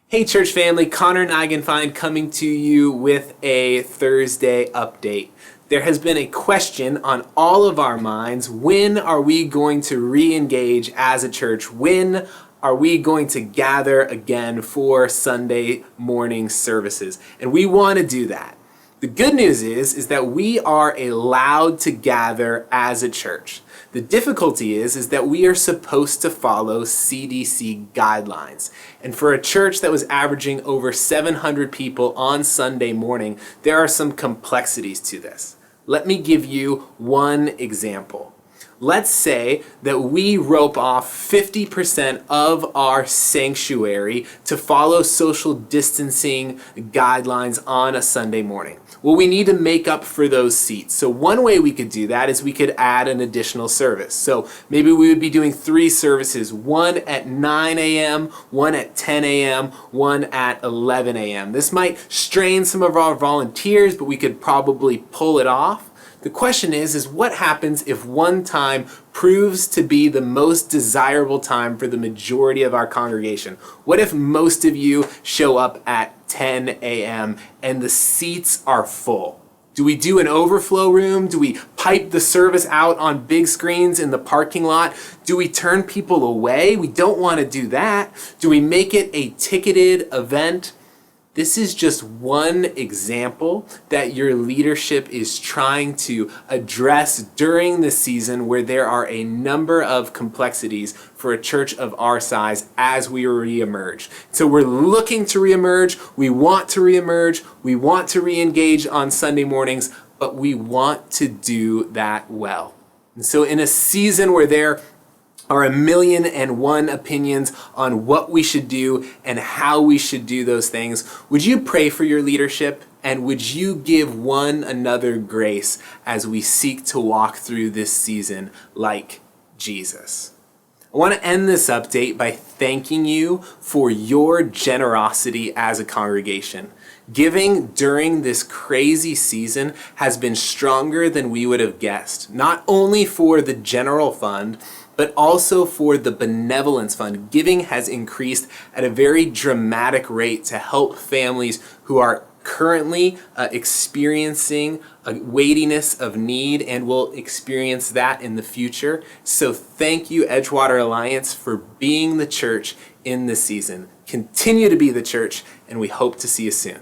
Hey church family, Connor Neigenfind coming to you with a Thursday update. There has been a question on all of our minds. When are we going to re-engage as a church? When are we going to gather again for Sunday morning services? And we want to do that. The good news is that we are allowed to gather as a church. The difficulty is that we are supposed to follow CDC guidelines. And for a church that was averaging over 700 people on Sunday morning, there are some complexities to this. Let me give you one example. Let's say that we rope off 50% of our sanctuary to follow social distancing guidelines on a Sunday morning. Well, we need to make up for those seats. So one way we could do that is we could add an additional service. So maybe we would be doing 3 services, one at 9 a.m., one at 10 a.m., one at 11 a.m. This might strain some of our volunteers, but we could probably pull it off. The question is what happens if one time proves to be the most desirable time for the majority of our congregation? What if most of you show up at 10 a.m. and the seats are full? Do we do an overflow room? Do we pipe the service out on big screens in the parking lot? Do we turn people away? We don't want to do that. Do we make it a ticketed event? This is just one example that your leadership is trying to address during the season where there are a number of complexities for a church of our size as we reemerge. So we're looking to reemerge, we want to reemerge, we want to reengage on Sunday mornings, but we want to do that well. And so in a season where there are 1,000,001 opinions on what we should do and how we should do those things, would you pray for your leadership and would you give one another grace as we seek to walk through this season like Jesus? I want to end this update by thanking you for your generosity as a congregation. Giving during this crazy season has been stronger than we would have guessed, not only for the general fund, but also for the benevolence fund. Giving has increased at a very dramatic rate to help families who are currently experiencing a weightiness of need and will experience that in the future. So thank you, Edgewater Alliance, for being the church in this season. Continue to be the church, and we hope to see you soon.